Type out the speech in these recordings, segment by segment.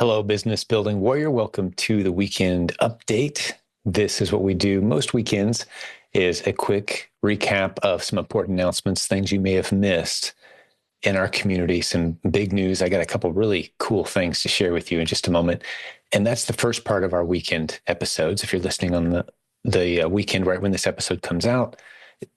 Hello, business building warrior. Welcome to the weekend update. This is what we do most weekends, is a quick recap of some important announcements, things you may have missed in our community, some big news. I got a couple really cool things to share with you in just a moment. And that's the first part of our weekend episodes. If you're listening on the weekend right when this episode comes out,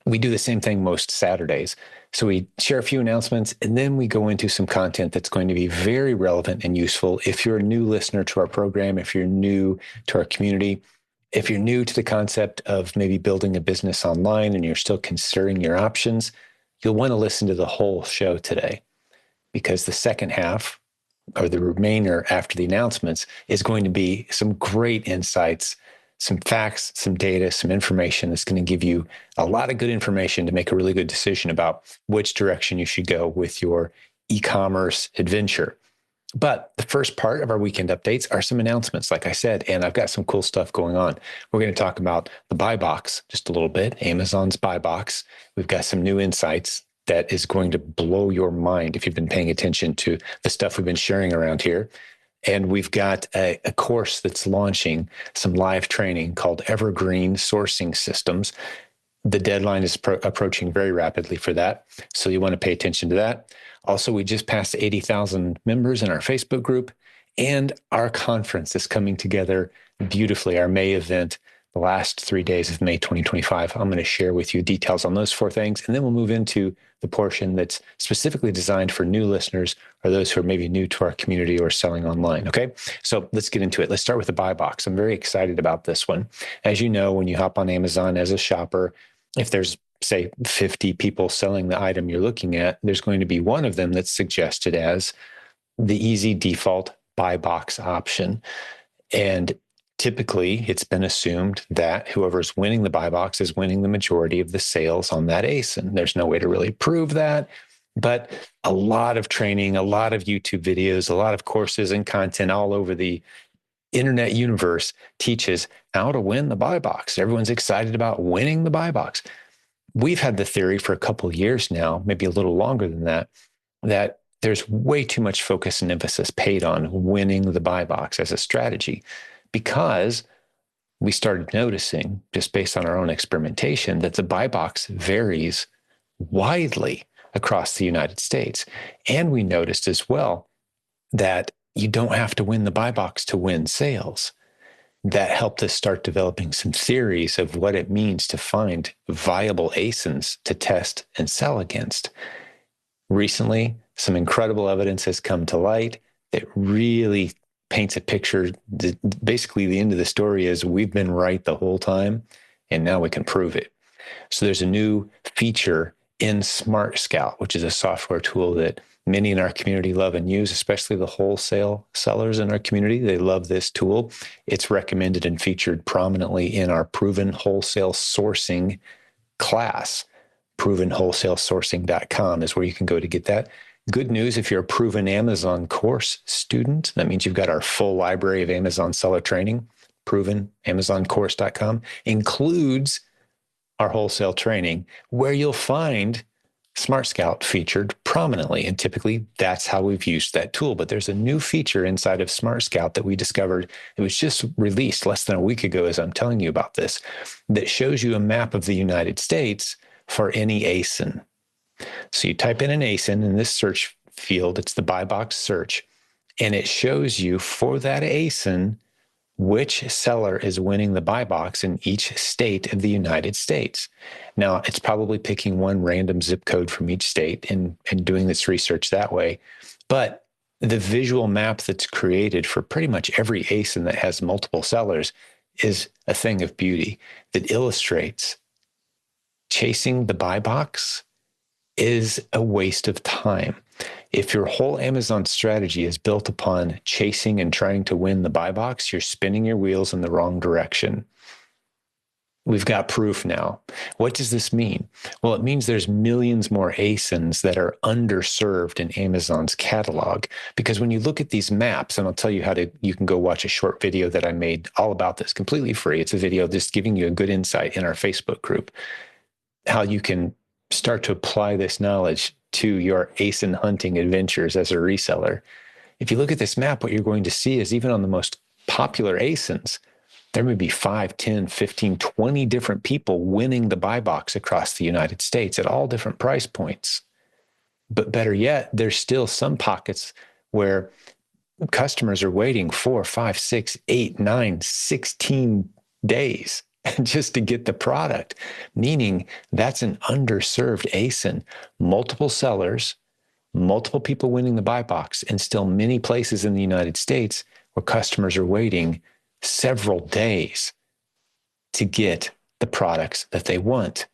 we do the same thing most Saturdays. So we share a few announcements, and then we go into some content that's going to be very relevant and useful. If you're a new listener to our program, if you're new to our community, if you're new to the concept of maybe building a business online and you're still considering your options, you'll want to listen to the whole show today, because the second half, or the remainder after the announcements, is going to be some great insights, some facts, some data, some information that's going to give you a lot of good information to make a really good decision about which direction you should go with your e-commerce adventure. But the first part of our weekend updates are some announcements, like I said, and I've got some cool stuff going on. We're going to talk about the buy box just a little bit, Amazon's buy box. We've got some new insights that is going to blow your mind if you've been paying attention to the stuff we've been sharing around here. And we've got a course that's launching, some live training called Evergreen Sourcing Systems. The deadline is approaching very rapidly for that, so you want to pay attention to that. Also, we just passed 80,000 members in our Facebook group, and our conference is coming together beautifully, our May event, the last 3 days of May 2025. I'm going to share with you details on those four things, and then we'll move into the portion that's specifically designed for new listeners or those who are maybe new to our community or selling online, okay? So let's get into it. Let's start with the buy box. I'm very excited about this one. As you know, when you hop on Amazon as a shopper, if there's, say, 50 people selling the item you're looking at, there's going to be one of them that's suggested as the easy default buy box option. And typically, it's been assumed that whoever's winning the buy box is winning the majority of the sales on that ASIN. There's no way to really prove that, but a lot of training, a lot of YouTube videos, a lot of courses and content all over the internet universe teaches how to win the buy box. Everyone's excited about winning the buy box. We've had the theory for a couple of years now, maybe a little longer than that, that there's way too much focus and emphasis paid on winning the buy box as a strategy, because we started noticing, just based on our own experimentation, that the buy box varies widely across the United States. And we noticed as well that you don't have to win the buy box to win sales. That helped us start developing some theories of what it means to find viable ASINs to test and sell against. Recently, some incredible evidence has come to light that really paints a picture. Basically, the end of the story is we've been right the whole time, and now we can prove it. So there's a new feature in SmartScout, which is a software tool that many in our community love and use, especially the wholesale sellers in our community. They love this tool. It's recommended and featured prominently in our Proven Wholesale Sourcing class. ProvenWholesaleSourcing.com is where you can go to get that. Good news, if you're a proven Amazon course student, that means you've got our full library of Amazon seller training. ProvenAmazonCourse.com includes our wholesale training, where you'll find SmartScout featured prominently. And typically, that's how we've used that tool. But there's a new feature inside of SmartScout that we discovered. It was just released less than a week ago, as I'm telling you about this, that shows you a map of the United States for any ASIN. So you type in an ASIN in this search field, it's the buy box search, and it shows you for that ASIN which seller is winning the buy box in each state of the United States. Now, it's probably picking one random zip code from each state and doing this research that way. But the visual map that's created for pretty much every ASIN that has multiple sellers is a thing of beauty that illustrates chasing the buy box is a waste of time. If your whole Amazon strategy is built upon chasing and trying to win the buy box, you're spinning your wheels in the wrong direction. We've got proof now. What does this mean? Well, it means there's millions more ASINs that are underserved in Amazon's catalog. Because when you look at these maps, and I'll tell you you can go watch a short video that I made all about this completely free. It's a video just giving you a good insight in our Facebook group, how you can start to apply this knowledge to your ASIN hunting adventures as a reseller. if you look at this map, what you're going to see is even on the most popular ASINs, there may be 5, 10, 15, 20 different people winning the buy box across the United States at all different price points. But better yet, there's still some pockets where customers are waiting 4, 5, 6, 8, 9, 16 days just to get the product, meaning that's an underserved ASIN. Multiple sellers, multiple people winning the buy box, and still many places in the United States where customers are waiting several days to get the products that they want.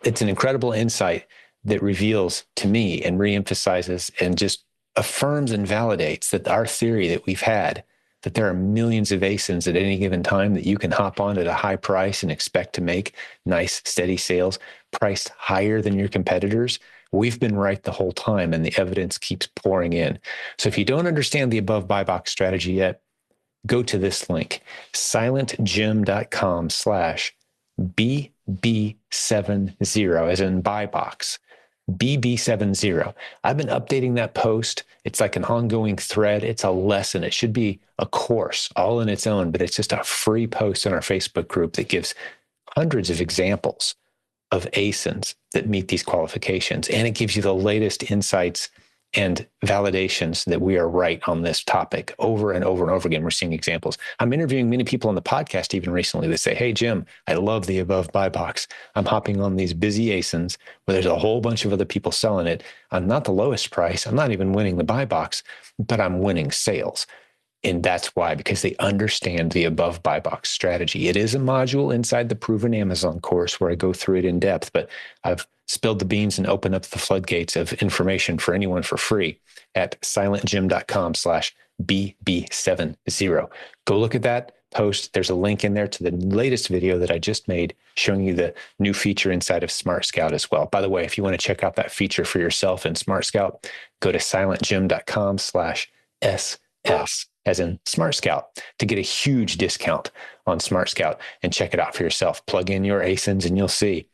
It's an incredible insight that reveals to me and reemphasizes and just affirms and validates that our theory that we've had, that there are millions of ASINs at any given time that you can hop on at a high price and expect to make nice, steady sales priced higher than your competitors. We've been right the whole time, and the evidence keeps pouring in. So if you don't understand the above buy box strategy yet, go to this link, silentjim.com/BB70, as in buy box. BB70. I've been updating that post. It's like an ongoing thread. It's a lesson. It should be a course all in its own, but it's just a free post in our Facebook group that gives hundreds of examples of ASINs that meet these qualifications. And it gives you the latest insights and validations that we are right on this topic over and over and over again. We're seeing examples. I'm interviewing many people on the podcast even recently that say, hey, Jim, I love the above buy box. I'm hopping on these busy ASINs where there's a whole bunch of other people selling it. I'm not the lowest price. I'm not even winning the buy box, but I'm winning sales. And that's why, because they understand the above buy box strategy. It is a module inside the Proven Amazon course where I go through it in depth, but I've spilled the beans and opened up the floodgates of information for anyone for free at silentjim.com/BB70. Go look at that post. There's a link in there to the latest video that I just made showing you the new feature inside of SmartScout as well. By the way, if you want to check out that feature for yourself in SmartScout, go to silentjim.com/SS, as in SmartScout, to get a huge discount on SmartScout and check it out for yourself. Plug in your ASINs and you'll see.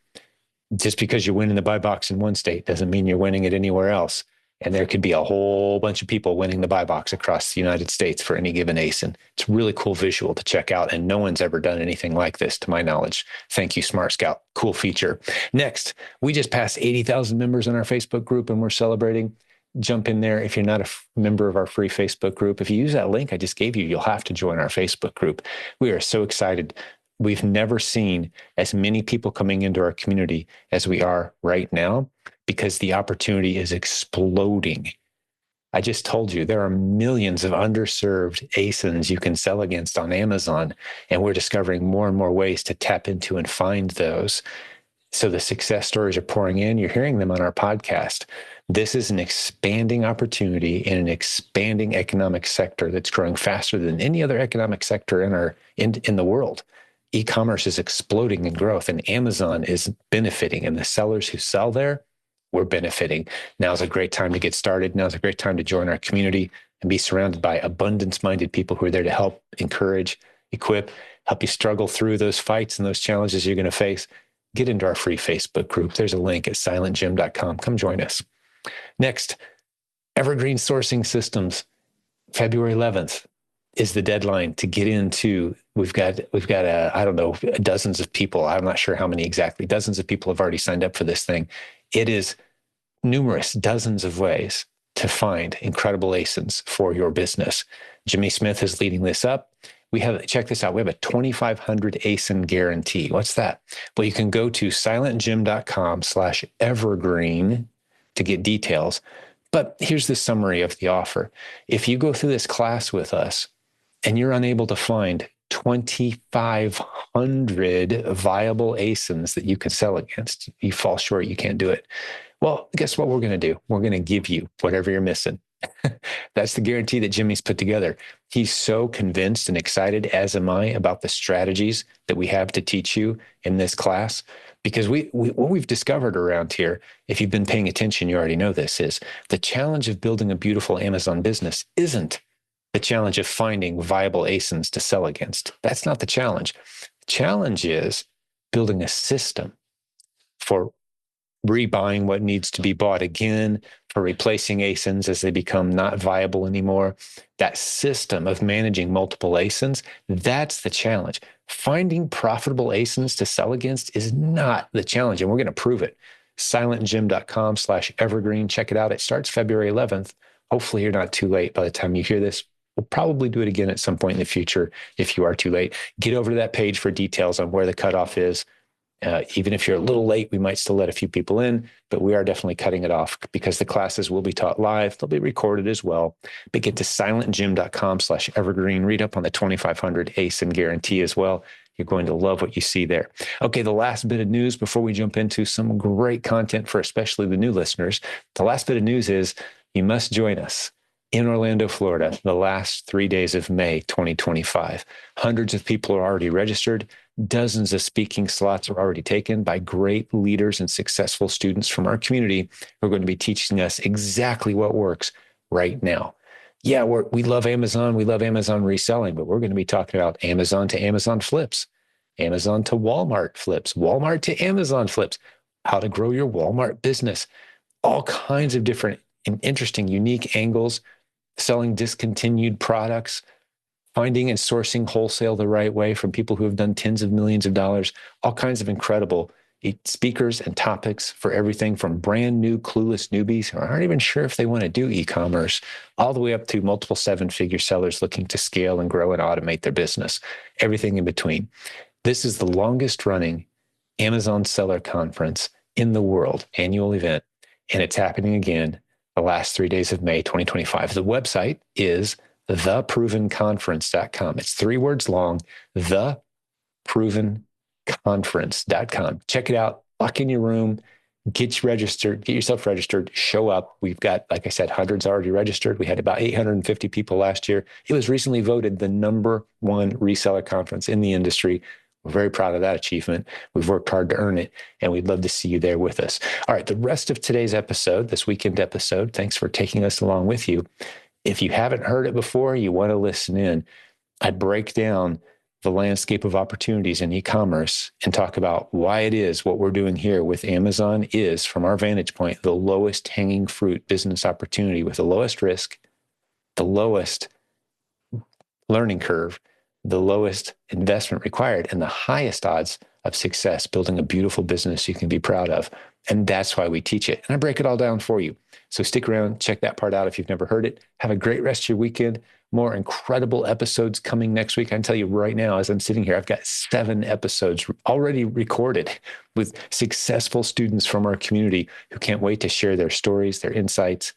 Just because you're winning the buy box in one state doesn't mean you're winning it anywhere else. And there could be a whole bunch of people winning the buy box across the United States for any given ASIN. It's a really cool visual to check out, and no one's ever done anything like this to my knowledge. Thank you, SmartScout. Cool feature. Next, we just passed 80,000 members in our Facebook group, and we're celebrating. Jump in there. If you're not a member of our free Facebook group, if you use that link I just gave you, you'll have to join our Facebook group. We are so excited. We've never seen as many people coming into our community as we are right now, because the opportunity is exploding. I just told you there are millions of underserved ASINs you can sell against on Amazon, and we're discovering more and more ways to tap into and find those. So the success stories are pouring in. You're hearing them on our podcast. This is an expanding opportunity in an expanding economic sector that's growing faster than any other economic sector in the world. E-commerce is exploding in growth, and Amazon is benefiting, and the sellers who sell there, we're benefiting. Now's a great time to get started. Now's a great time to join our community and be surrounded by abundance-minded people who are there to help, encourage, equip, help you struggle through those fights and those challenges you're going to face. Get into our free Facebook group. There's a link at silentjim.com. Come join us. Next, Evergreen Sourcing Systems, February 11th is the deadline to get into. We've got I don't know, dozens of people. I'm not sure how many exactly. Dozens of people have already signed up for this thing. It is numerous, dozens of ways to find incredible ASINs for your business. Jimmy Smith is leading this up. Check this out. We have a 2,500 ASIN guarantee. What's that? Well, you can go to silentjim.com/evergreen to get details. But here's the summary of the offer. If you go through this class with us and you're unable to find 2,500 viable ASINs that you can sell against, you fall short, you can't do it. Well, guess what we're going to do? We're going to give you whatever you're missing. That's the guarantee that Jimmy's put together. He's so convinced and excited, as am I, about the strategies that we have to teach you in this class. Because what we've discovered around here, if you've been paying attention, you already know this, is the challenge of building a beautiful Amazon business isn't the challenge of finding viable ASINs to sell against. That's not the challenge. The challenge is building a system for rebuying what needs to be bought again, for replacing ASINs as they become not viable anymore. That system of managing multiple ASINs, that's the challenge. Finding profitable ASINs to sell against is not the challenge, and we're going to prove it. silentjim.com/evergreen. Check it out. It starts February 11th. Hopefully you're not too late by the time you hear this. We'll probably do it again at some point in the future if you are too late. Get over to that page for details on where the cutoff is. Even if you're a little late, we might still let a few people in, but we are definitely cutting it off because the classes will be taught live. They'll be recorded as well. But get to silentjim.com/evergreen. Read up on the 2500 ASIN guarantee as well. You're going to love what you see there. Okay, the last bit of news before we jump into some great content for especially the new listeners. The last bit of news is you must join us in Orlando, Florida, the last 3 days of May 2025. Hundreds of people are already registered. Dozens of speaking slots are already taken by great leaders and successful students from our community who are going to be teaching us exactly what works right now. Yeah, we love Amazon. We love Amazon reselling, but we're going to be talking about Amazon to Amazon flips, Amazon to Walmart flips, Walmart to Amazon flips, how to grow your Walmart business, all kinds of different and interesting, unique angles, selling discontinued products, finding and sourcing wholesale the right way from people who have done tens of millions of dollars, all kinds of incredible speakers and topics for everything from brand new clueless newbies who aren't even sure if they want to do e-commerce, all the way up to multiple seven-figure sellers looking to scale and grow and automate their business, everything in between. This is the longest running Amazon Seller Conference in the world, annual event, and it's happening again the last 3 days of May 2025. The website is theprovenconference.com. It's 3 words long, theprovenconference.com. Check it out, lock in your room, get yourself registered, show up. We've got, like I said, hundreds already registered. We had about 850 people last year. It was recently voted the #1 reseller conference in the industry. We're very proud of that achievement. We've worked hard to earn it, and we'd love to see you there with us. All right, the rest of today's episode, this weekend episode, thanks for taking us along with you. If you haven't heard it before, you want to listen in. I break down the landscape of opportunities in e-commerce and talk about why it is what we're doing here with Amazon is, from our vantage point, the lowest hanging fruit business opportunity with the lowest risk, the lowest learning curve, the lowest investment required, and the highest odds of success building a beautiful business you can be proud of. And that's why we teach it. And I break it all down for you. So stick around, check that part out if you've never heard it. Have a great rest of your weekend. More incredible episodes coming next week. I can tell you right now, as I'm sitting here, I've got 7 episodes already recorded with successful students from our community who can't wait to share their stories, their insights,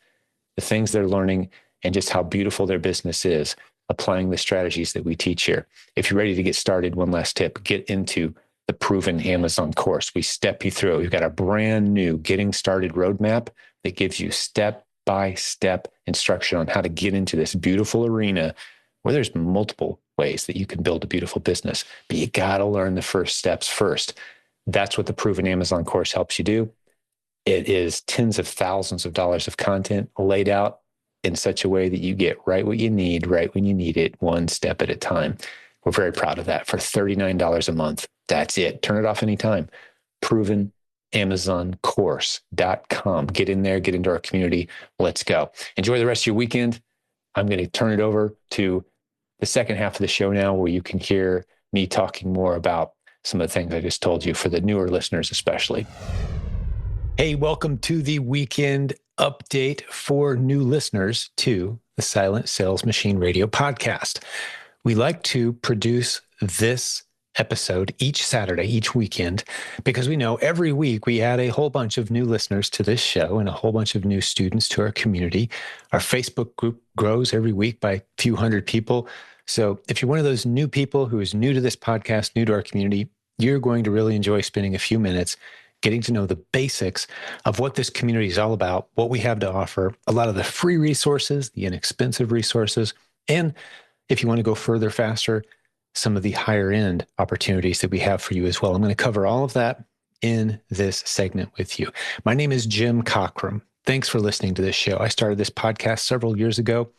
the things they're learning, and just how beautiful their business is, applying the strategies that we teach here. If you're ready to get started, one last tip, get into the Proven Amazon course. We step you through it. We've got a brand new getting started roadmap that gives you step-by-step instruction on how to get into this beautiful arena where there's multiple ways that you can build a beautiful business, but you got to learn the first steps first. That's what the Proven Amazon course helps you do. It is tens of thousands of dollars of content laid out in such a way that you get right what you need, right when you need it, one step at a time. We're very proud of that for $39 a month. That's it. Turn it off anytime. ProvenAmazonCourse.com. Get in there, get into our community. Let's go. Enjoy the rest of your weekend. I'm going to turn it over to the second half of the show now, where you can hear me talking more about some of the things I just told you for the newer listeners, especially. Hey, welcome to the weekend update for new listeners to the Silent Sales Machine Radio podcast. We like to produce this episode each Saturday, each weekend, because we know every week we add a whole bunch of new listeners to this show and a whole bunch of new students to our community. Our Facebook group grows every week by a few hundred people. So if you're one of those new people who is new to this podcast, new to our community, you're going to really enjoy spending a few minutes getting to know the basics of what this community is all about, what we have to offer, a lot of the free resources, the inexpensive resources, and if you want to go further, faster, some of the higher end opportunities that we have for you as well. I'm going to cover all of that in this segment with you. My name is Jim Cockrum. Thanks for listening to this show. I started this podcast several years ago,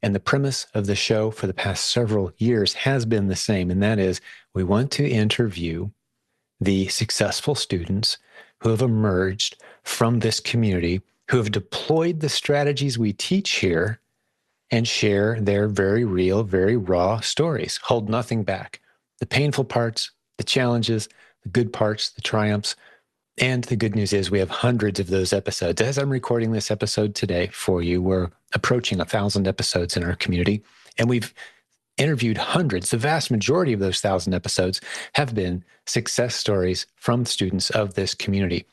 and the premise of the show for the past several years has been the same, and that is we want to interview the successful students who have emerged from this community, who have deployed the strategies we teach here and share their very real, very raw stories. Hold nothing back. The painful parts, the challenges, the good parts, the triumphs. And the good news is we have hundreds of those episodes. As I'm recording this episode today for you, we're approaching 1,000 episodes in our community, and we've interviewed hundreds. The vast majority of those 1,000 episodes have been success stories from students of this community.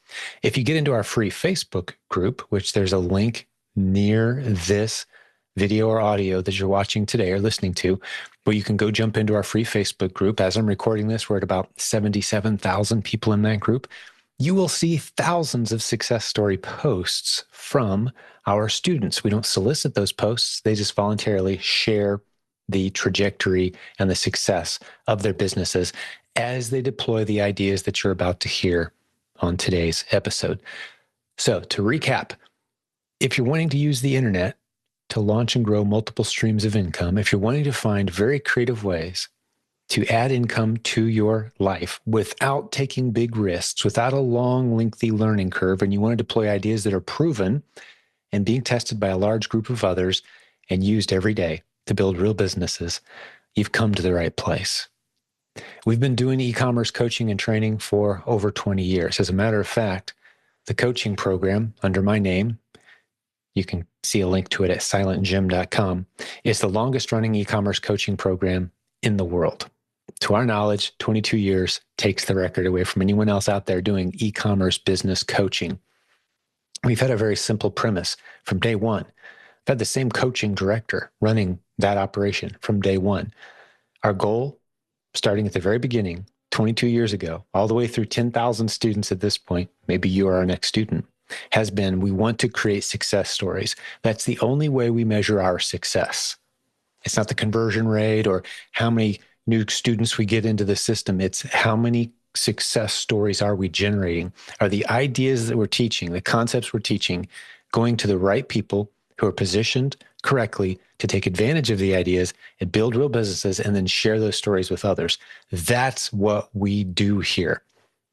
If you get into our free Facebook group, which there's a link near this video or audio that you're watching today or listening to, where you can go jump into our free Facebook group. As I'm recording this, we're at about 77,000 people in that group. You will see thousands of success story posts from our students. We don't solicit those posts. They just voluntarily share the trajectory and the success of their businesses as they deploy the ideas that you're about to hear on today's episode. So to recap, if you're wanting to use the internet to launch and grow multiple streams of income, if you're wanting to find very creative ways to add income to your life without taking big risks, without a long, lengthy learning curve, and you want to deploy ideas that are proven and being tested by a large group of others and used every day to build real businesses, you've come to the right place. We've been doing e-commerce coaching and training for over 20 years. As a matter of fact, the coaching program under my name, you can see a link to it at silentjimdotcom, is the longest running e-commerce coaching program in the world. To our knowledge, 22 years takes the record away from anyone else out there doing e-commerce business coaching. We've had a very simple premise from day one. I've had the same coaching director running that operation from day one. Our goal, starting at the very beginning, 22 years ago, all the way through 10,000 students at this point, maybe you are our next student, has been we want to create success stories. That's the only way we measure our success. It's not the conversion rate or how many new students we get into the system. It's how many success stories are we generating? Are the ideas that we're teaching, the concepts we're teaching, going to the right people who are positioned correctly to take advantage of the ideas and build real businesses and then share those stories with others? That's what we do here.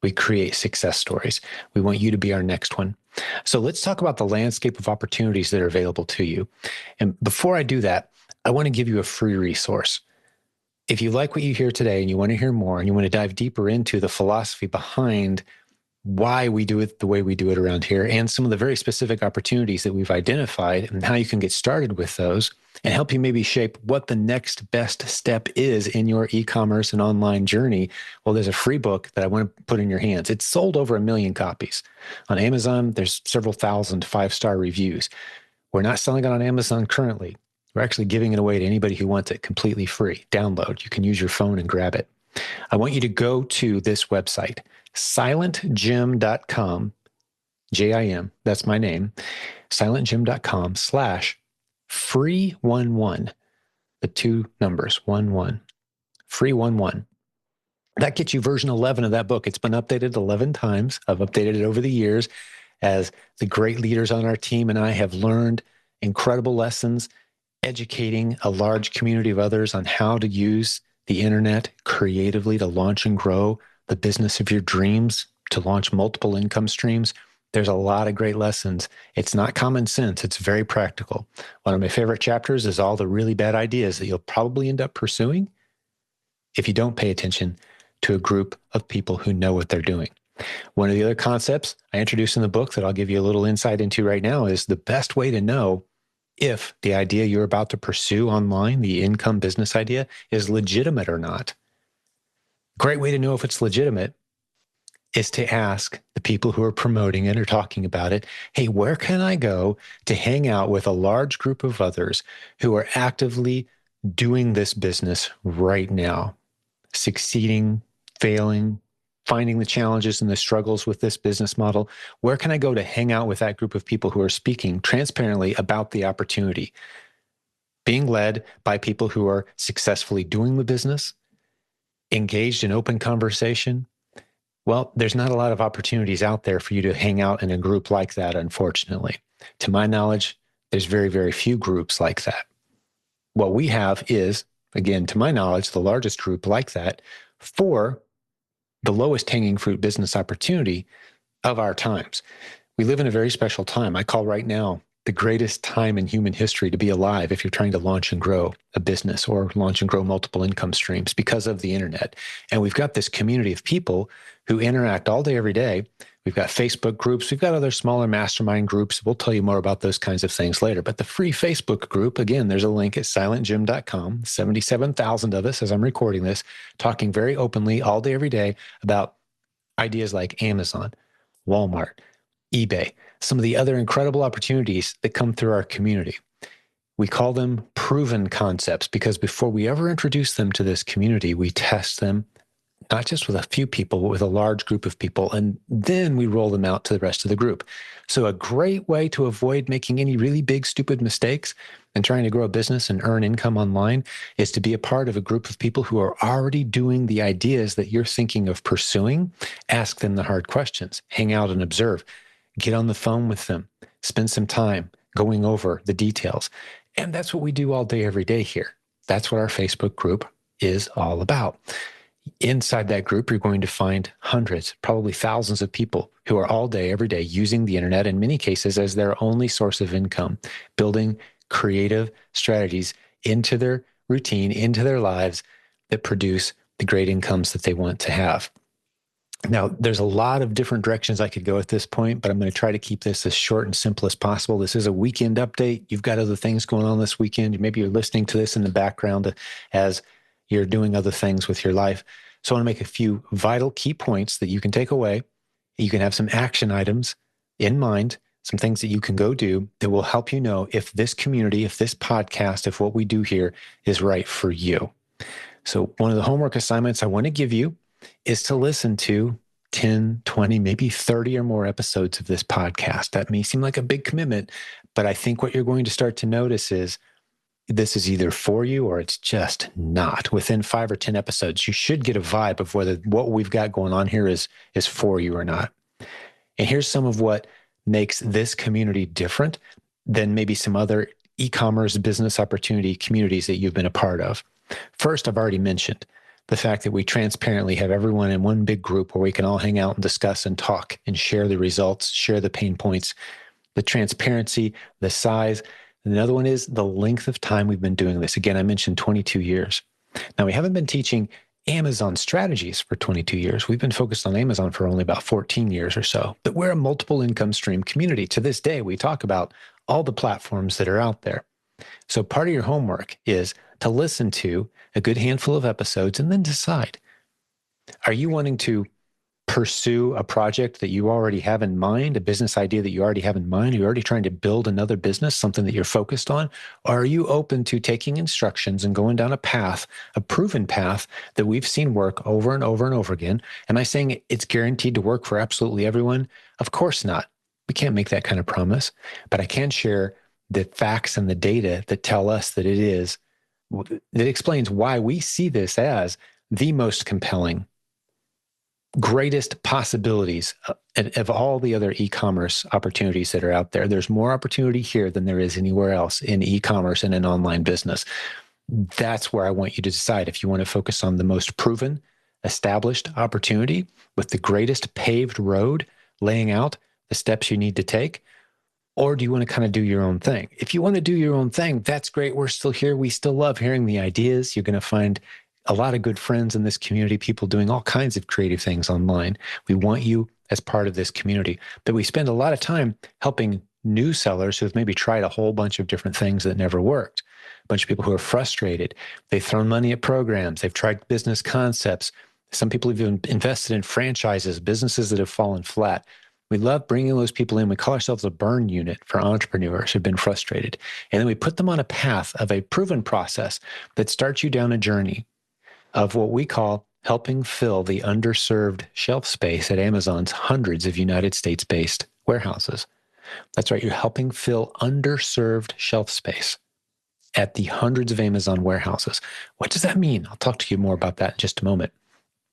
We create success stories. We want you to be our next one. So let's talk about the landscape of opportunities that are available to you. And before I do that, I want to give you a free resource. If you like what you hear today and you want to hear more and you want to dive deeper into the philosophy behind why we do it the way we do it around here and some of the very specific opportunities that we've identified and how you can get started with those and help you maybe shape what the next best step is in your e-commerce and online journey, well, there's a free book that I want to put in your hands. It's sold over 1 million copies. On Amazon, there's several thousand 5-star reviews. We're not selling it on Amazon currently. We're actually giving it away to anybody who wants it completely free. Download. You can use your phone and grab it. I want you to go to this website, silentjim.com, J-I-M, that's my name, silentjim.com/free11, the 2 numbers, 11, free11. That gets you version 11 of that book. It's been updated 11 times. I've updated it over the years as the great leaders on our team and I have learned incredible lessons, educating a large community of others on how to use the internet creatively to launch and grow the business of your dreams, to launch multiple income streams. There's a lot of great lessons. It's not common sense. It's very practical. One of my favorite chapters is all the really bad ideas that you'll probably end up pursuing if you don't pay attention to a group of people who know what they're doing. One of the other concepts I introduced in the book that I'll give you a little insight into right now is the best way to know if the idea you're about to pursue online, the income business idea, is legitimate or not. Great way to know if it's legitimate is to ask the people who are promoting it or talking about it, hey, where can I go to hang out with a large group of others who are actively doing this business right now, succeeding, failing, finding the challenges and the struggles with this business model? Where can I go to hang out with that group of people who are speaking transparently about the opportunity, being led by people who are successfully doing the business, engaged in open conversation? Well, there's not a lot of opportunities out there for you to hang out in a group like that, unfortunately. To my knowledge, there's very, very few groups like that. What we have is, again, to my knowledge, the largest group like that for the lowest hanging fruit business opportunity of our times. We live in a very special time. I call right now the greatest time in human history to be alive if you're trying to launch and grow a business or launch and grow multiple income streams because of the internet. And we've got this community of people who interact all day, every day. We've got Facebook groups. We've got other smaller mastermind groups. We'll tell you more about those kinds of things later. But the free Facebook group, again, there's a link at silentjimdotcom. 77,000 of us, as I'm recording this, talking very openly all day, every day about ideas like Amazon, Walmart, eBay, some of the other incredible opportunities that come through our community. We call them proven concepts because before we ever introduce them to this community, we test them not just with a few people, but with a large group of people, and then we roll them out to the rest of the group. So a great way to avoid making any really big, stupid mistakes and trying to grow a business and earn income online is to be a part of a group of people who are already doing the ideas that you're thinking of pursuing. Ask them the hard questions, hang out and observe, get on the phone with them, spend some time going over the details. And that's what we do all day, every day here. That's what our Facebook group is all about. Inside that group, you're going to find hundreds, probably thousands of people who are all day, every day using the internet, in many cases as their only source of income, building creative strategies into their routine, into their lives that produce the great incomes that they want to have. Now, there's a lot of different directions I could go at this point, but I'm going to try to keep this as short and simple as possible. This is a weekend update. You've got other things going on this weekend. Maybe you're listening to this in the background as you're doing other things with your life. So I want to make a few vital key points that you can take away. You can have some action items in mind, some things that you can go do that will help you know if this community, if this podcast, if what we do here is right for you. So one of the homework assignments I want to give you is to listen to 10, 20, maybe 30 or more episodes of this podcast. That may seem like a big commitment, but I think what you're going to start to notice is this is either for you or it's just not. Within 5 or 10 episodes, you should get a vibe of whether what we've got going on here is for you or not. And here's some of what makes this community different than maybe some other e-commerce business opportunity communities that you've been a part of. First, I've already mentioned the fact that we transparently have everyone in one big group where we can all hang out and discuss and talk and share the results, share the pain points, the transparency, the size. Another one is the length of time we've been doing this. Again, I mentioned 22 years. Now, we haven't been teaching Amazon strategies for 22 years. We've been focused on Amazon for only about 14 years or so. But we're a multiple income stream community. To this day, we talk about all the platforms that are out there. So part of your homework is to listen to a good handful of episodes and then decide, are you wanting to pursue a project that you already have in mind, a business idea that you already have in mind? Are you already trying to build another business, something that you're focused on? Or are you open to taking instructions and going down a path, a proven path that we've seen work over and over and over again? Am I saying it's guaranteed to work for absolutely everyone? Of course not. We can't make that kind of promise, but I can share the facts and the data that tell us that it is, that explains why we see this as the most compelling, greatest possibilities of all the other e-commerce opportunities that are out there. There's more opportunity here than there is anywhere else in e-commerce and in online business. That's where I want you to decide if you want to focus on the most proven, established opportunity with the greatest paved road, laying out the steps you need to take, or do you want to kind of do your own thing? If you want to do your own thing, that's great. We're still here. We still love hearing the ideas. You're going to find a lot of good friends in this community, people doing all kinds of creative things online. We want you as part of this community. But we spend a lot of time helping new sellers who have maybe tried a whole bunch of different things that never worked. A bunch of people who are frustrated. They've thrown money at programs. They've tried business concepts. Some people have even invested in franchises, businesses that have fallen flat. We love bringing those people in. We call ourselves a burn unit for entrepreneurs who've been frustrated. And then we put them on a path of a proven process that starts you down a journey of what we call helping fill the underserved shelf space at Amazon's hundreds of United States-based warehouses. That's right, you're helping fill underserved shelf space at the hundreds of Amazon warehouses. What does that mean? I'll talk to you more about that in just a moment.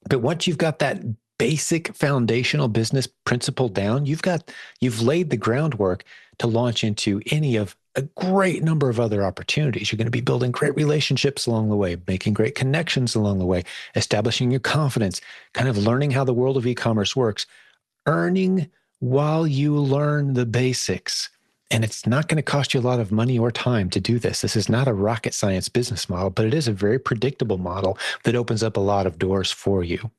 But once you've got that basic foundational business principle down, you've laid the groundwork to launch into any of a great number of other opportunities. You're going to be building great relationships along the way, making great connections along the way, establishing your confidence, kind of learning how the world of e-commerce works, earning while you learn the basics. And it's not going to cost you a lot of money or time to do this. This is not a rocket science business model, but it is a very predictable model that opens up a lot of doors for you.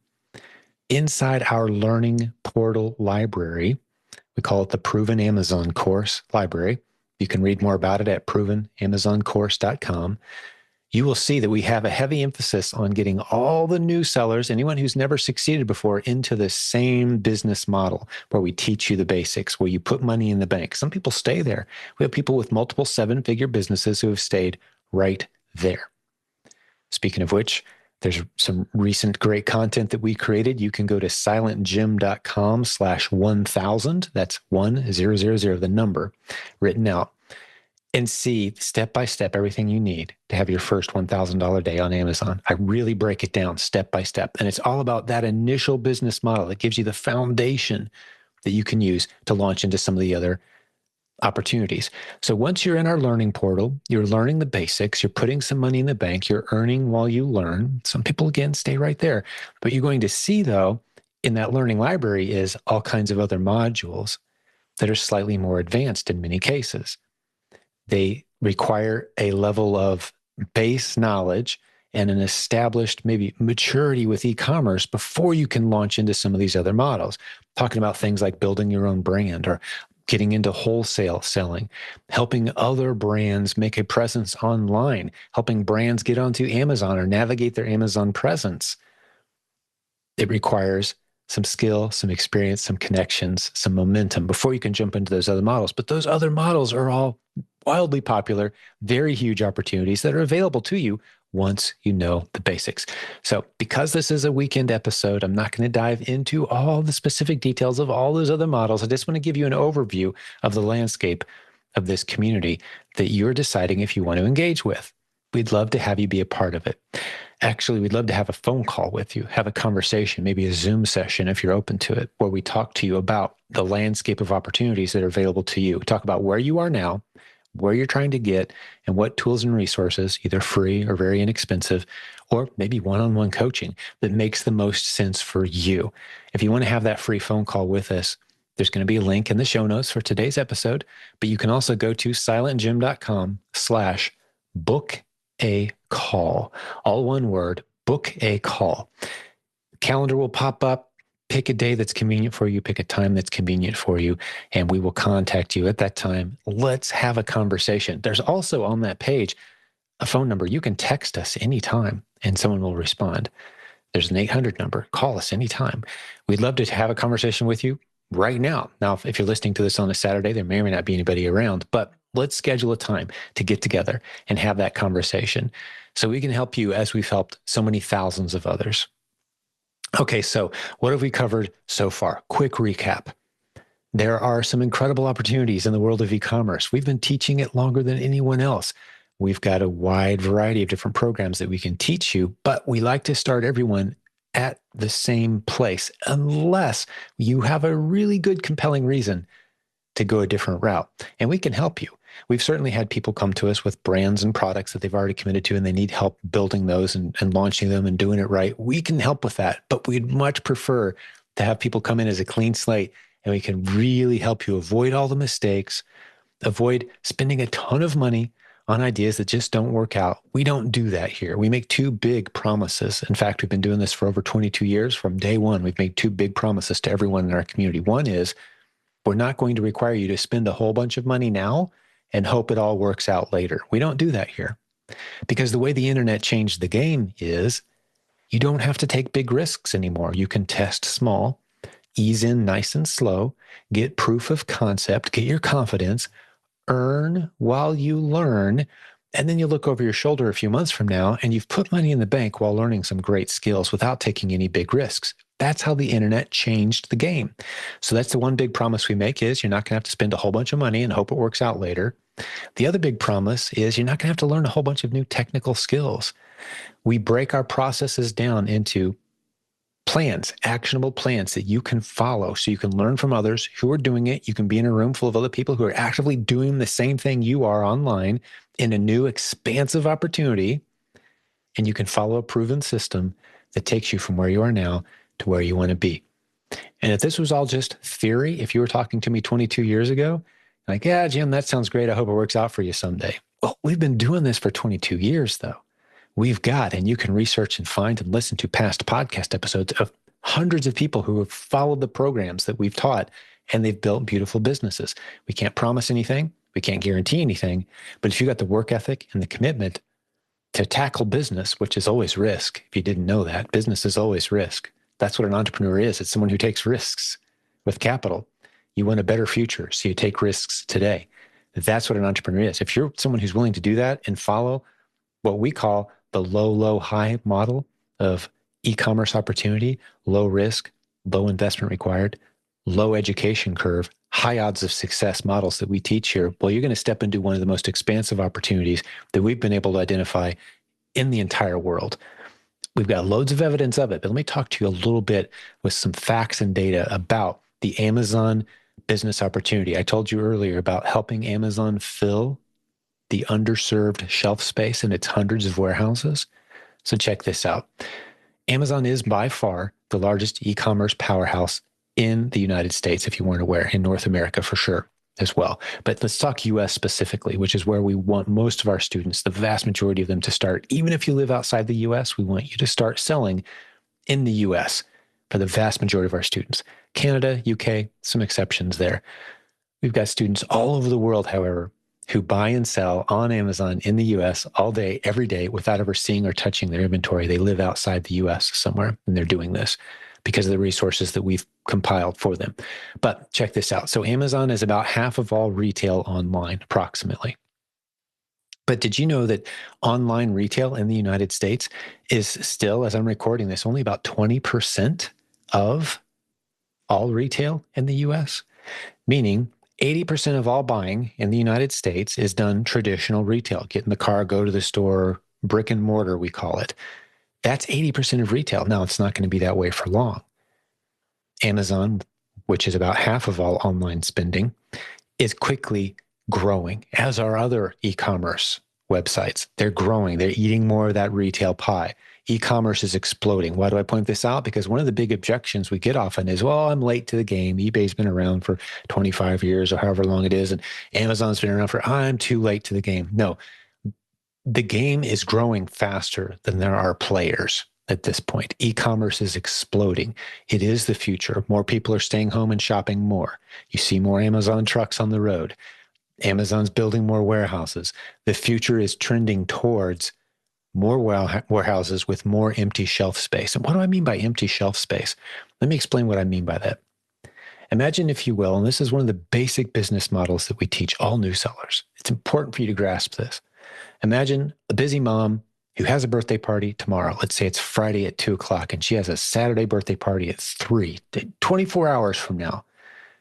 Inside our learning portal library, we call it the Proven Amazon Course Library. You can read more about it at provenamazoncourse.com. You will see that we have a heavy emphasis on getting all the new sellers, anyone who's never succeeded before, into the same business model where we teach you the basics, where you put money in the bank. Some people stay there. We have people with multiple seven-figure businesses who have stayed right there. Speaking of which, there's some recent great content that we created. You can go to silentjim.com/1000. That's 1000, the number written out, and see step by step everything you need to have your first $1,000 day on Amazon. I really break it down step by step. And it's all about that initial business model that gives you the foundation that you can use to launch into some of the other opportunities. So once you're in our learning portal, you're learning the basics, you're putting some money in the bank, you're earning while you learn. Some people, again, stay right there. But you're going to see, though, in that learning library is all kinds of other modules that are slightly more advanced in many cases. They require a level of base knowledge and an established maybe maturity with e-commerce before you can launch into some of these other models. Talking about things like building your own brand or getting into wholesale selling, helping other brands make a presence online, helping brands get onto Amazon or navigate their Amazon presence. It requires some skill, some experience, some connections, some momentum before you can jump into those other models. But those other models are all wildly popular, very huge opportunities that are available to you once you know the basics. So because this is a weekend episode, I'm not going to dive into all the specific details of all those other models. I just want to give you an overview of the landscape of this community that you're deciding if you want to engage with. We'd love to have you be a part of it. Actually, we'd love to have a phone call with you, have a conversation, maybe a Zoom session if you're open to it, where we talk to you about the landscape of opportunities that are available to you. Talk about where you are now, where you're trying to get, and what tools and resources, either free or very inexpensive, or maybe one-on-one coaching that makes the most sense for you. If you want to have that free phone call with us, there's going to be a link in the show notes for today's episode, but you can also go to silentjim.com/book a call. All one word, book a call. Calendar will pop up. Pick a day that's convenient for you. Pick a time that's convenient for you, and we will contact you at that time. Let's have a conversation. There's also on that page a phone number. You can text us anytime, and someone will respond. There's an 800 number. Call us anytime. We'd love to have a conversation with you right now. Now, if you're listening to this on a Saturday, there may or may not be anybody around, but let's schedule a time to get together and have that conversation so we can help you as we've helped so many thousands of others. Okay, so what have we covered so far? Quick recap. There are some incredible opportunities in the world of e-commerce. We've been teaching it longer than anyone else. We've got a wide variety of different programs that we can teach you, but we like to start everyone at the same place unless you have a really good, compelling reason to go a different route. And we can help you. We've certainly had people come to us with brands and products that they've already committed to, and they need help building those and launching them and doing it right. We can help with that, but we'd much prefer to have people come in as a clean slate, and we can really help you avoid all the mistakes, avoid spending a ton of money on ideas that just don't work out. We don't do that here. We make two big promises. In fact, we've been doing this for over 22 years. From day one, we've made two big promises to everyone in our community. One is we're not going to require you to spend a whole bunch of money now and hope it all works out later. We don't do that here because the way the internet changed the game is you don't have to take big risks anymore. You can test small, ease in nice and slow, get proof of concept, get your confidence, earn while you learn, and then you look over your shoulder a few months from now and you've put money in the bank while learning some great skills without taking any big risks. That's how the internet changed the game. So that's the one big promise we make is you're not going to have to spend a whole bunch of money and hope it works out later. The other big promise is you're not going to have to learn a whole bunch of new technical skills. We break our processes down into plans, actionable plans that you can follow so you can learn from others who are doing it. You can be in a room full of other people who are actively doing the same thing you are online in a new expansive opportunity, and you can follow a proven system that takes you from where you are now to where you want to be. And if this was all just theory, if you were talking to me 22 years ago, like, yeah, Jim, that sounds great. I hope it works out for you someday. Well, we've been doing this for 22 years, though. We've got, and you can research and find and listen to past podcast episodes of hundreds of people who have followed the programs that we've taught, and they've built beautiful businesses. We can't promise anything. We can't guarantee anything. But if you got the work ethic and the commitment to tackle business, which is always risk, if you didn't know that, business is always risk. That's what an entrepreneur is. It's someone who takes risks with capital. You want a better future, so you take risks today. That's what an entrepreneur is. If you're someone who's willing to do that and follow what we call the low, low, high model of e-commerce opportunity, low risk, low investment required, low education curve, high odds of success models that we teach here, well, you're going to step into one of the most expansive opportunities that we've been able to identify in the entire world. We've got loads of evidence of it, but let me talk to you a little bit with some facts and data about the Amazon business opportunity. I told you earlier about helping Amazon fill the underserved shelf space in its hundreds of warehouses. So check this out. Amazon is by far the largest e-commerce powerhouse in the United States, if you weren't aware, in North America for sure as well. But let's talk US specifically, which is where we want most of our students, the vast majority of them, to start. Even if you live outside the US, we want you to start selling in the US for the vast majority of our students. Canada, UK, some exceptions there. We've got students all over the world, however, who buy and sell on Amazon in the US all day, every day, without ever seeing or touching their inventory. They live outside the US somewhere, and they're doing this because of the resources that we've compiled for them. But check this out. So Amazon is about half of all retail online, approximately. But did you know that online retail in the United States is still, as I'm recording this, only about 20% of all retail in the US? Meaning 80% of all buying in the United States is done traditional retail. Get in the car, go to the store, brick and mortar, we call it. That's 80% of retail. Now, it's not going to be that way for long. Amazon, which is about half of all online spending, is quickly growing, as are other e-commerce websites. They're growing. They're eating more of that retail pie. E-commerce is exploding. Why do I point this out? Because one of the big objections we get often is, well, I'm late to the game. eBay's been around for 25 years or however long it is, and Amazon's been around for, I'm too late to the game. No, the game is growing faster than there are players at this point. E-commerce is exploding. It is the future. More people are staying home and shopping more. You see more Amazon trucks on the road. Amazon's building more warehouses. The future is trending towards more warehouses with more empty shelf space. And what do I mean by empty shelf space? Let me explain what I mean by that. Imagine, if you will, and this is one of the basic business models that we teach all new sellers. It's important for you to grasp this. Imagine a busy mom who has a birthday party tomorrow. Let's say it's Friday at 2:00, and she has a Saturday birthday party at 3, 24 hours from now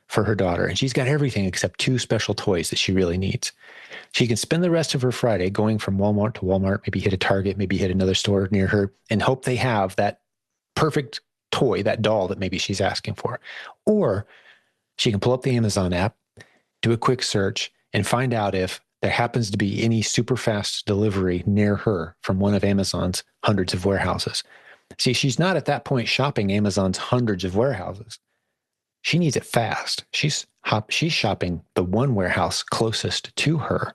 for her daughter. And she's got everything except 2 special toys that she really needs. She can spend the rest of her Friday going from Walmart to Walmart, maybe hit a Target, maybe hit another store near her, and hope they have that perfect toy, that doll that maybe she's asking for. Or she can pull up the Amazon app, do a quick search, and find out if there happens to be any super fast delivery near her from one of Amazon's hundreds of warehouses. See, she's not at that point shopping Amazon's hundreds of warehouses. She needs it fast. She's shopping the one warehouse closest to her,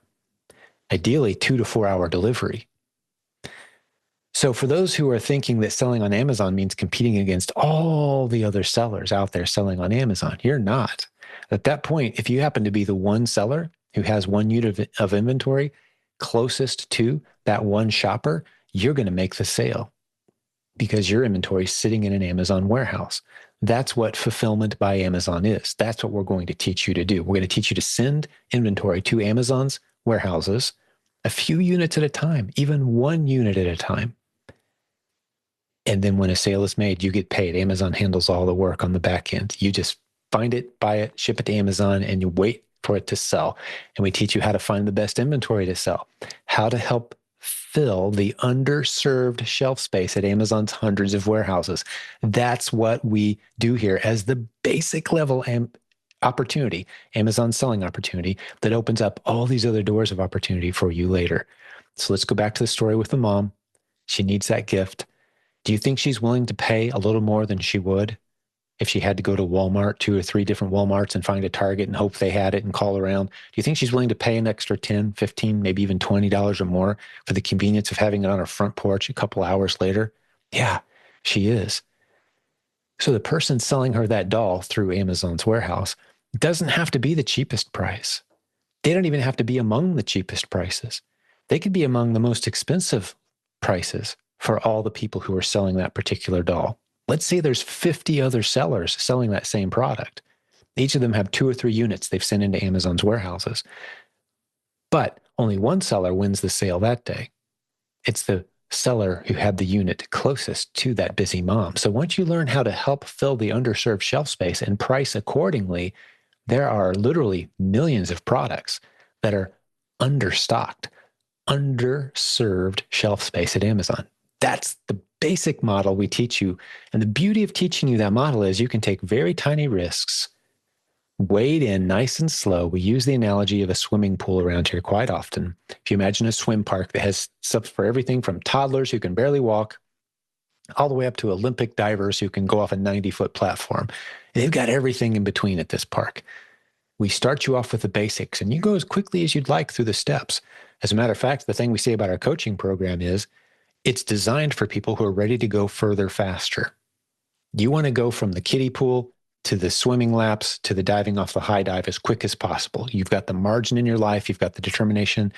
ideally 2 to 4 hour delivery. So for those who are thinking that selling on Amazon means competing against all the other sellers out there selling on Amazon, you're not. At that point, if you happen to be the one seller who has one unit of inventory closest to that one shopper, you're going to make the sale because your inventory is sitting in an Amazon warehouse. That's what fulfillment by Amazon is. That's what we're going to teach you to do. We're going to teach you to send inventory to Amazon's warehouses a few units at a time, even 1 unit at a time. And then when a sale is made, you get paid. Amazon handles all the work on the back end. You just find it, buy it, ship it to Amazon, and you wait for it to sell. And we teach you how to find the best inventory to sell, how to help fill the underserved shelf space at Amazon's hundreds of warehouses. That's what we do here as the basic level opportunity, Amazon selling opportunity that opens up all these other doors of opportunity for you later. So let's go back to the story with the mom. She needs that gift. Do you think she's willing to pay a little more than she would if she had to go to Walmart, 2 or 3 different Walmarts and find a Target and hope they had it and call around? Do you think she's willing to pay an extra $10, $15, maybe even $20 or more for the convenience of having it on her front porch a couple hours later? Yeah, she is. So the person selling her that doll through Amazon's warehouse doesn't have to be the cheapest price. They don't even have to be among the cheapest prices. They could be among the most expensive prices for all the people who are selling that particular doll. Let's say there's 50 other sellers selling that same product. Each of them have 2 or 3 units they've sent into Amazon's warehouses. But only one seller wins the sale that day. It's the seller who had the unit closest to that busy mom. So once you learn how to help fill the underserved shelf space and price accordingly, there are literally millions of products that are understocked, underserved shelf space at Amazon. That's the basic model we teach you. And the beauty of teaching you that model is you can take very tiny risks, wade in nice and slow. We use the analogy of a swimming pool around here quite often. If you imagine a swim park that has stuff for everything from toddlers who can barely walk all the way up to Olympic divers who can go off a 90-foot platform. They've got everything in between at this park. We start you off with the basics, and you go as quickly as you'd like through the steps. As a matter of fact, the thing we say about our coaching program is it's designed for people who are ready to go further faster. You want to go from the kiddie pool to the swimming laps to the diving off the high dive as quick as possible. You've got the margin in your life. You've got the determination,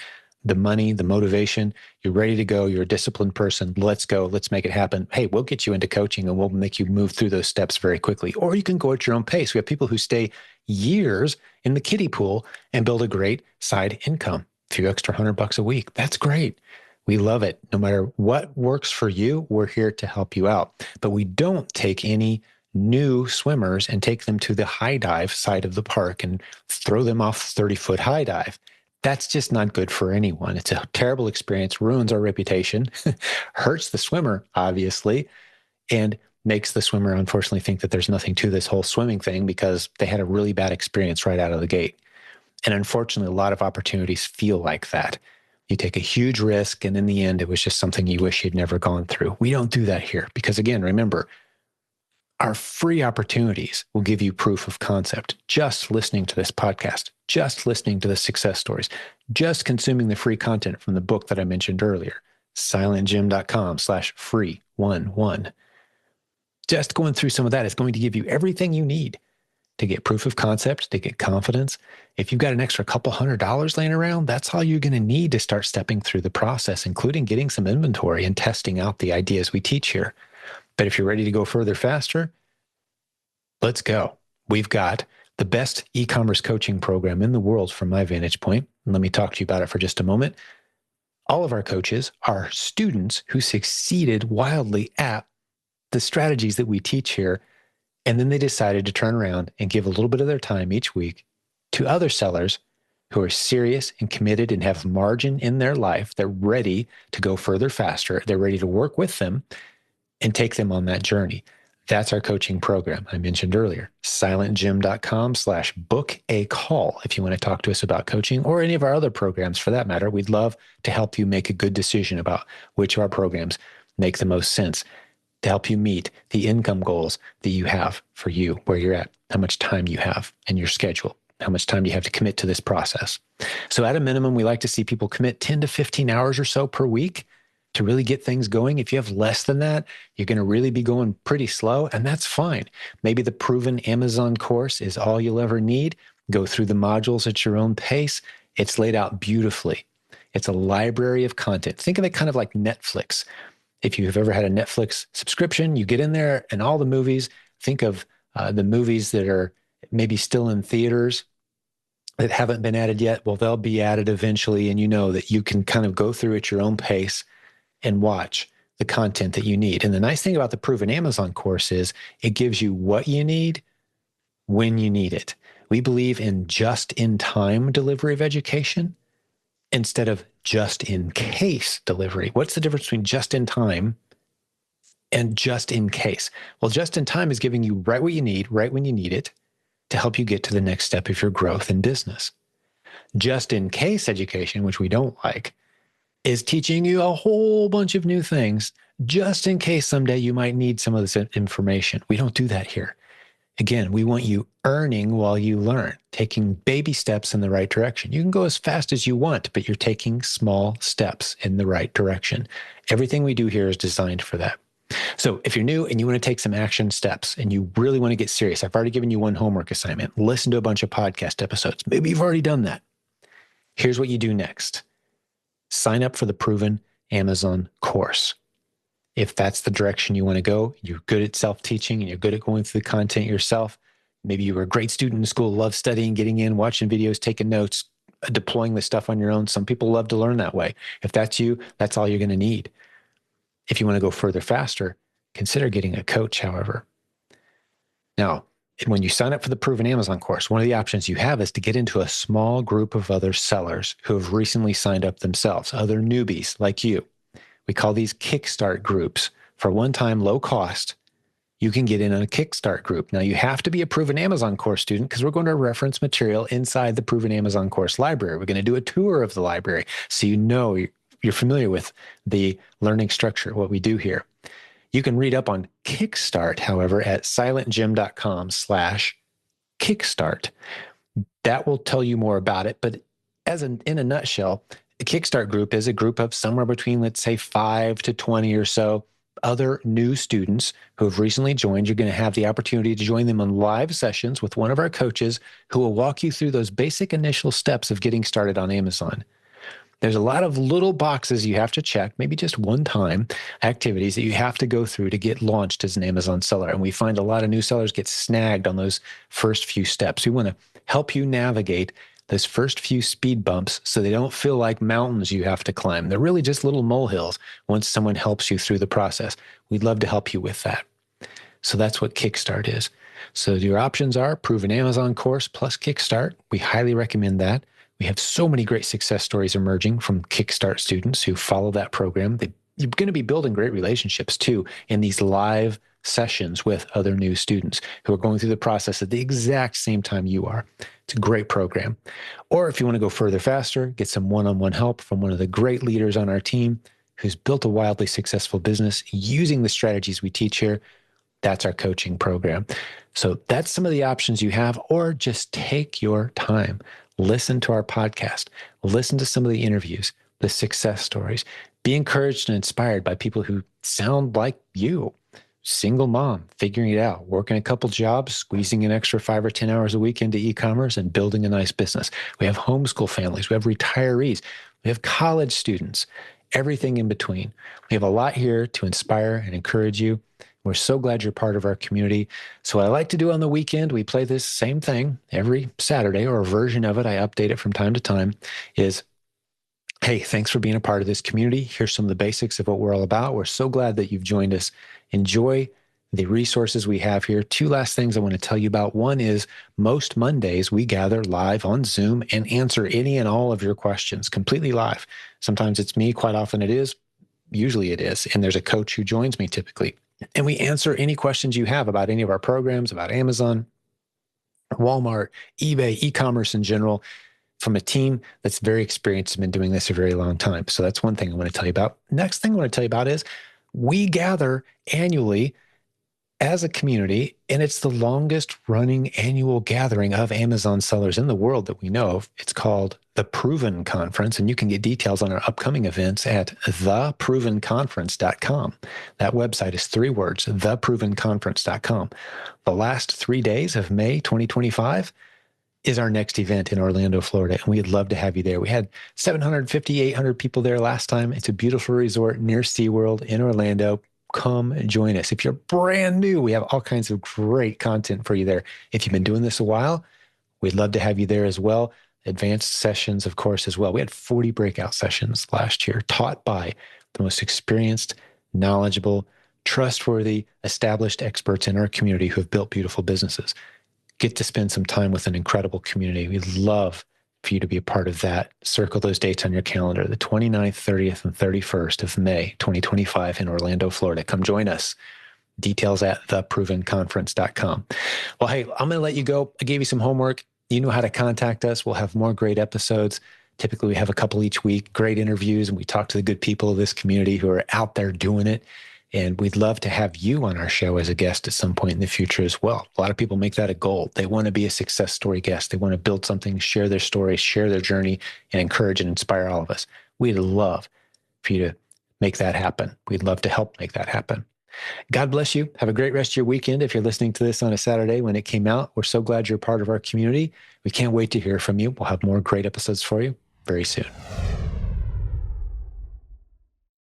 the money, the motivation. You're ready to go. You're a disciplined person. Let's go. Let's make it happen. Hey, we'll get you into coaching and we'll make you move through those steps very quickly. Or you can go at your own pace. We have people who stay years in the kiddie pool and build a great side income. A few extra $100 a week. That's great. We love it. No matter what works for you, we're here to help you out. But we don't take any new swimmers and take them to the high dive side of the park and throw them off 30-foot high dive. That's just not good for anyone. It's a terrible experience, ruins our reputation, hurts the swimmer, obviously, and makes the swimmer unfortunately think that there's nothing to this whole swimming thing because they had a really bad experience right out of the gate. And unfortunately, a lot of opportunities feel like that. You take a huge risk, and in the end, it was just something you wish you'd never gone through. We don't do that here because, again, remember, our free opportunities will give you proof of concept. Just listening to this podcast, just listening to the success stories, just consuming the free content from the book that I mentioned earlier, silentjim.com/free11. Just going through some of that is going to give you everything you need to get proof of concept, to get confidence. If you've got an extra couple $100 laying around, that's all you're going to need to start stepping through the process, including getting some inventory and testing out the ideas we teach here. But if you're ready to go further faster, let's go. We've got the best e-commerce coaching program in the world from my vantage point. And let me talk to you about it for just a moment. All of our coaches are students who succeeded wildly at the strategies that we teach here. And then they decided to turn around and give a little bit of their time each week to other sellers who are serious and committed and have margin in their life. They're ready to go further faster. They're ready to work with them and take them on that journey. That's our coaching program I mentioned earlier. silentjim.com/book a call if you want to talk to us about coaching or any of our other programs for that matter. We'd love to help you make a good decision about which of our programs make the most sense to help you meet the income goals that you have for you, where you're at, how much time you have in your schedule, how much time do you have to commit to this process. So at a minimum, we like to see people commit 10 to 15 hours or so per week to really get things going. If you have less than that, you're going to really be going pretty slow, and that's fine. Maybe the proven Amazon course is all you'll ever need. Go through the modules at your own pace. It's laid out beautifully. It's a library of content. Think of it kind of like Netflix. If you've ever had a Netflix subscription, you get in there and all the movies, think of the movies that are maybe still in theaters that haven't been added yet. Well, they'll be added eventually, and you know that you can kind of go through at your own pace and watch the content that you need. And the nice thing about the Proven Amazon course is it gives you what you need when you need it. We believe in just-in-time delivery of education instead of just-in-case delivery. What's the difference between just-in-time and just-in-case? Well, just-in-time is giving you right what you need, right when you need it, to help you get to the next step of your growth in business. Just-in-case education, which we don't like, is teaching you a whole bunch of new things just in case someday you might need some of this information. We don't do that here. Again, we want you earning while you learn, taking baby steps in the right direction. You can go as fast as you want, but you're taking small steps in the right direction. Everything we do here is designed for that. So if you're new and you want to take some action steps and you really want to get serious, I've already given you one homework assignment. Listen to a bunch of podcast episodes. Maybe you've already done that. Here's what you do next. Sign up for the Proven Amazon course. If that's the direction you want to go, you're good at self-teaching and you're good at going through the content yourself. Maybe you were a great student in school, love studying, getting in, watching videos, taking notes, deploying the stuff on your own. Some people love to learn that way. If that's you, that's all you're going to need. If you want to go further faster, consider getting a coach, however. Now, when you sign up for the Proven Amazon course, one of the options you have is to get into a small group of other sellers who have recently signed up themselves, other newbies like you. We call these Kickstart groups. For one-time low cost, you can get in on a Kickstart group. Now, you have to be a Proven Amazon course student because we're going to reference material inside the Proven Amazon course library. We're going to do a tour of the library so you know you're familiar with the learning structure, what we do here. You can read up on Kickstart, however, at silentjim.com/Kickstart. That will tell you more about it, but in a nutshell, a Kickstart group is a group of somewhere between, let's say, 5 to 20 or so other new students who have recently joined. You're going to have the opportunity to join them on live sessions with one of our coaches who will walk you through those basic initial steps of getting started on Amazon. There's a lot of little boxes you have to check, maybe just one-time activities that you have to go through to get launched as an Amazon seller. And we find a lot of new sellers get snagged on those first few steps. We want to help you navigate those first few speed bumps so they don't feel like mountains you have to climb. They're really just little molehills once someone helps you through the process. We'd love to help you with that. So that's what Kickstart is. So your options are Proven Amazon course plus Kickstart. We highly recommend that. We have so many great success stories emerging from Kickstart students who follow that program. You're going to be building great relationships too in these live sessions with other new students who are going through the process at the exact same time you are. It's a great program. Or if you want to go further faster, get some one-on-one help from one of the great leaders on our team who's built a wildly successful business using the strategies we teach here. That's our coaching program. So that's some of the options you have, or just take your time. Listen to our podcast. Listen to some of the interviews, the success stories. Be encouraged and inspired by people who sound like you. Single mom, figuring it out, working a couple jobs, squeezing an extra 5 or 10 hours a week into e-commerce and building a nice business. We have homeschool families. We have retirees. We have college students, everything in between. We have a lot here to inspire and encourage you. We're so glad you're part of our community. So what I like to do on the weekend, we play this same thing every Saturday, or a version of it. I update it from time to time, is, hey, thanks for being a part of this community. Here's some of the basics of what we're all about. We're so glad that you've joined us. Enjoy the resources we have here. 2 last things I want to tell you about. One is most Mondays we gather live on Zoom and answer any and all of your questions completely live. Sometimes it's me, quite often it is. Usually it is. And there's a coach who joins me typically. And we answer any questions you have about any of our programs, about Amazon, Walmart, eBay, e-commerce in general, from a team that's very experienced and been doing this a very long time. So that's one thing I want to tell you about. Next thing I want to tell you about is we gather annually as a community, and it's the longest running annual gathering of Amazon sellers in the world that we know of. It's called the Proven Conference, and you can get details on our upcoming events at theprovenconference.com. That website is 3 words, theprovenconference.com. The last 3 days of May 2025 is our next event in Orlando, Florida, and we'd love to have you there. We had 750, 800 people there last time. It's a beautiful resort near SeaWorld in Orlando. Come join us. If you're brand new, we have all kinds of great content for you there. If you've been doing this a while, we'd love to have you there as well. Advanced sessions, of course, as well. We had 40 breakout sessions last year taught by the most experienced, knowledgeable, trustworthy, established experts in our community who have built beautiful businesses. Get to spend some time with an incredible community. We'd love for you to be a part of that. Circle those dates on your calendar, the 29th, 30th, and 31st of May, 2025 in Orlando, Florida. Come join us. Details at theprovenconference.com. Well, hey, I'm going to let you go. I gave you some homework. You know how to contact us. We'll have more great episodes. Typically, we have a couple each week, great interviews, and we talk to the good people of this community who are out there doing it. And we'd love to have you on our show as a guest at some point in the future as well. A lot of people make that a goal. They want to be a success story guest. They want to build something, share their story, share their journey, and encourage and inspire all of us. We'd love for you to make that happen. We'd love to help make that happen. God bless you. Have a great rest of your weekend. If you're listening to this on a Saturday when it came out, we're so glad you're part of our community. We can't wait to hear from you. We'll have more great episodes for you very soon.